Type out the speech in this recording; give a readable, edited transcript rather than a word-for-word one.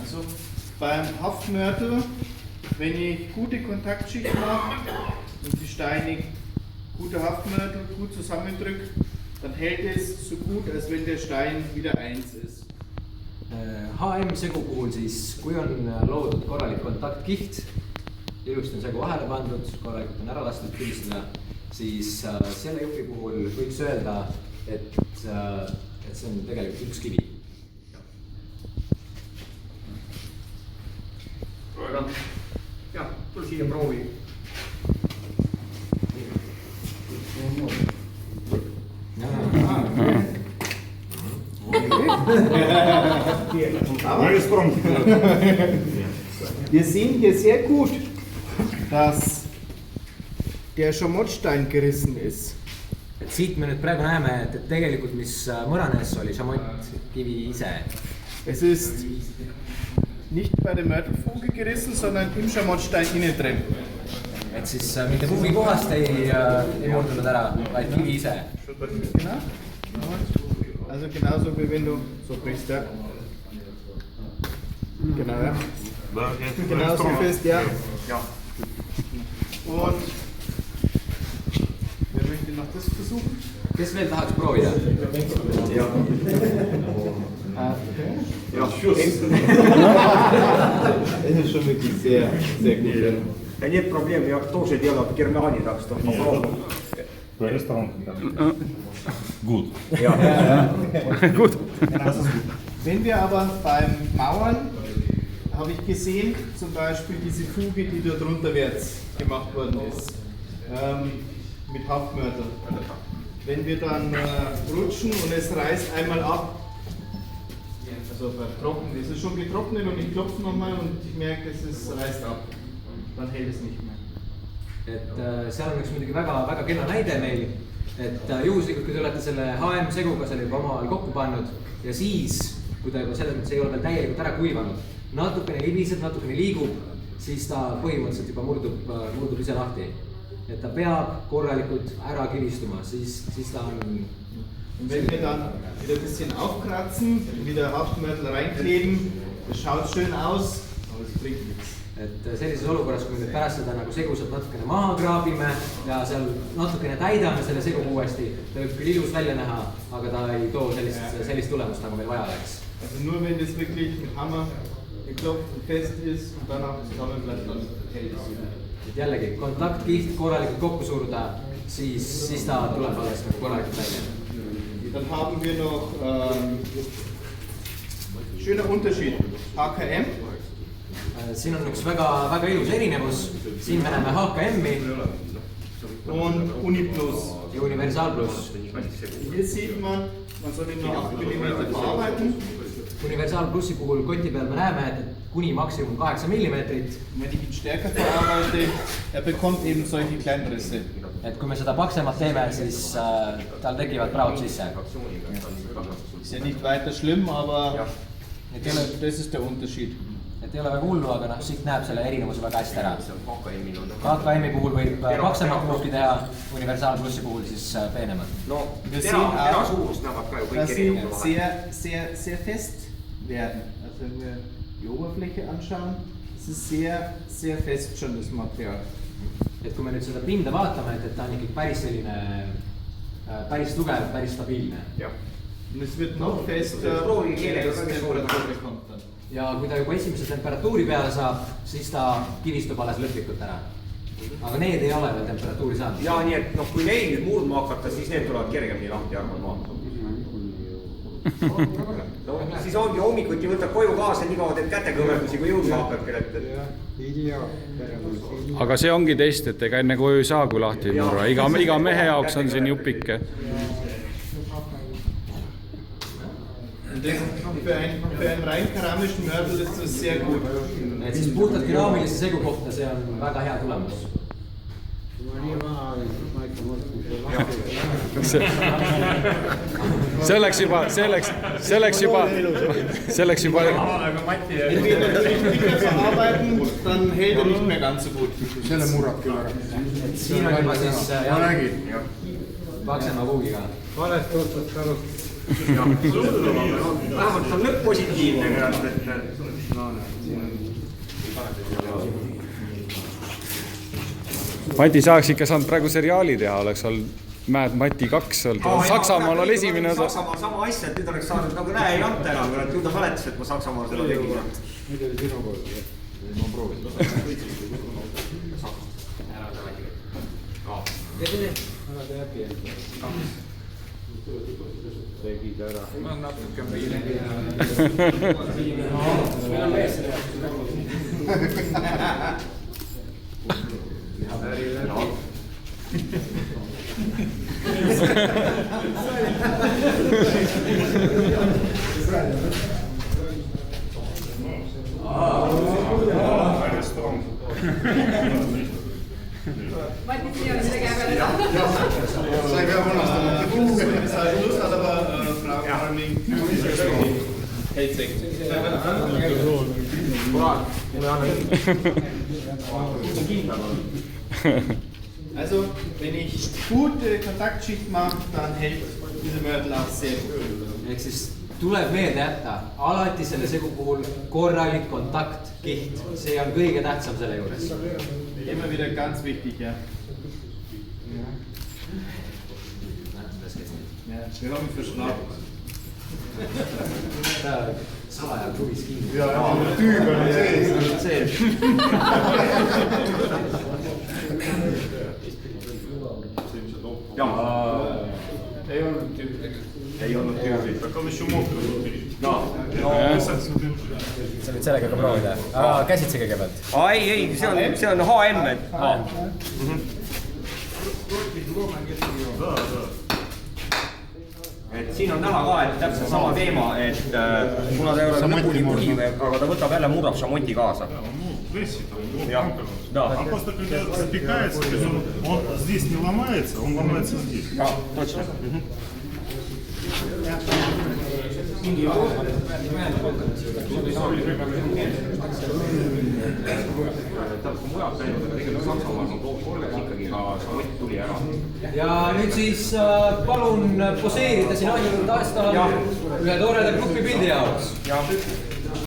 Also beim Haftmörtel, wenn ich gute Kontaktschicht mache und die Steine gute Haftmörtel gut zusammendrücke, dann hält es so gut, als wenn der Stein wieder eins ist. HM-segu puhul siis, kui on loodud korralik kontaktkiht, ilusti on segu vahele pandud, korralikult on ära lastud kivistada, siis selle jupi puhul võiks öelda, et see on tegelikult üks kivi. Jah, tule siia proovi. Wir sehen hier sehr gut, dass der Schamottstein gerissen ist. Et siit me nüüd praegu näeme, et tegelikult mis mõranes oli šamott-kivi ise. Es ist nicht bei der Mörtelfuge gerissen, sondern im Schamottstein innen drin. Et siis mitte kuhugi kohast ei murdunud ära, vaid kivi ise. Genau. Also genauso wie wenn du so brichst, ja. Genau, ja. Genauso fest, ja. Und wer möchte noch das versuchen? Kes veel tahaks proovida? Das ist schon wirklich sehr, sehr gut. Ja нет проблем, я тоже делал в Германии, так что попробуем. Gut. Ja. Gut. Wenn wir aber beim Mauern, habe ich gesehen, zum Beispiel diese Fuge, die dort runterwärts gemacht worden ist, mit Haftmörtel. Wenn wir dann rutschen und es reißt einmal ab, also beim Trocknen, es ist schon getrocknet und ich klopfe nochmal und ich merke, es reißt ab, dann hält es nicht mehr. Et seal on üks muidugi väga kena näide meil, et juhuslikult, kui te olete selle HM-seguga selle juba omavahel kokku pannud ja siis, kui ta juba selles mõttes ei ole veel täielikult ära kuivanud, natukene libiseb, natukene liigub, siis ta põhimõtteliselt juba murdub ise lahti. Et ta peab korralikult ära kivistuma, siis ta on... Und wenn wir dann wieder ein bisschen aufkratzen, wieder Haftmörtel reinkleben, das schaut schön aus, aber es bringt nichts. Et sellises olukorras, kui me nüüd pärast seda nagu segu sealt natukene maha kraabime ja seal natukene täidame selle segu uuesti, ta võib küll ilus välja näha, aga ta ei too sellist tulemust, nagu meil vaja läks. Also nur wenn das wirklich mit Hammer geklopft und fest ist und dann auch zusammen bleibt, dann hält es wieder. Et jällegi, kontaktkiht korralikult kokku suruda, siis ta tuleb alles korralikult välja. Dann haben wir noch schöner Unterschied. HKM. Siin on üks väga ilus erinevus. Siin me näeme HKM-i und Uniplus ja Universal Plus. Hier sieht man soll ihn nur 8 mm verarbeiten. Universal Plussi puhul koti peal me näeme, et kuni maksimum 8 mm. Wenn ich ihn stärker verarbeite, bekommt eben solche Kleinrisse. Et kui me seda paksemalt teeme, siis tal tekivad praod sisse. Ist ja nicht weiter schlimm, aber das ist der Unterschied. Et ei ole väga hullu, aga siit näeb selle erinevuse väga hästi ära. HKM-i puhul võib paksemat kuuki teha, Universal Plussi puhul siis peenemad. No, tera suurust näevad ka ju kõik erinevus. Sehr fest werden. Also wenn wir die Oberfläche anschauen, es ist sehr fest schon das Material. Et kui me nüüd seda pinda vaatame, et ta on ikkagi päris selline, päris tugev, päris stabiilne. Und es wird noch fester, Temperatur kommt dann. Ja kui ta juba esimese temperatuuri peale saab, siis ta kivistub alles lõplikult ära. Aga need ei ole veel temperatuuri saanud. Ja nii, et kui neid nüüd murdma hakata, siis need tulevad kergemini lahti arvad maad. No, siis ongi hommikuti võtad koju kaasa nii kaua teed kätekõverdusi, kui jõudma hakkad. Aga see ongi test, et ega enne koju ei saa, kui lahti ei murra. Iga mehe jaoks on siin jupike. Für einen rein keramischen Mörtel ist das sehr gut. Et siis puhtalt keraamilise segu kohta see on väga hea tulemus. See läks juba. Wenn wir natürlich dicker verarbeiten, dann hält nicht mehr ganz so gut. Selle murrab küll ära. Siin on juba siis paksema kuugiga. Valest otsast alust. vähemalt on lõpp positiivne. Mati saaks ikka saanud praegu seriaali teha, oleks olnud Mad Mati 2 olnud. Saksamaal oli esimene osa. Saksamaal sama asja, et nüüd oleks saanud nagu näe ei anta enam, ju ta mäletas, et ma Saksamaal seda tegin. Nüüd oli sinu kord. Ma proovisin. Ära tee äpi. Tegid ära. Ma natuke on piiri. Meil on mees seda. Mati, siia on midagi ägedat. Sa ei pea munastama. Sa ei musta taba farming. Heitsek. Also, wenn ich gute Kontaktschicht mache, dann hält diese Mörtel auch sehr gut. Ehk siis tuleb meelde jätta alati selle segu puhul korralik kontaktkiht. See on kõige tähtsam selle juures. Immer wieder ganz wichtig, ja. Ja, wir haben ihn verschnappt. Salaja kruvis kinni. Ja, tüüb oli sees. Ei olnud tüübi. Ei olnud tüübi. Как он еще мокрый внутри? sa võid sellega ka proovida. Käsitsi kõigepealt. Ei, see on HM. Et siin on näha ka, et täpselt sama teema, et kuna ta ei ole lõpuni põhiv, aga ta võtab jälle murrab šamoti kaasa. Весит, Ja. а просто когда запекается, то есть он здесь не ломается, он ломается здесь. Ja, точно. Ta on mujalt läinud, aga tegelikult Saksamaal on korraks ikkagi ka šamott tuli ära. Ja nüüd siis palun poseerida siin Aini juurde aastal ühe tooreda grupipildi jaoks. Ja.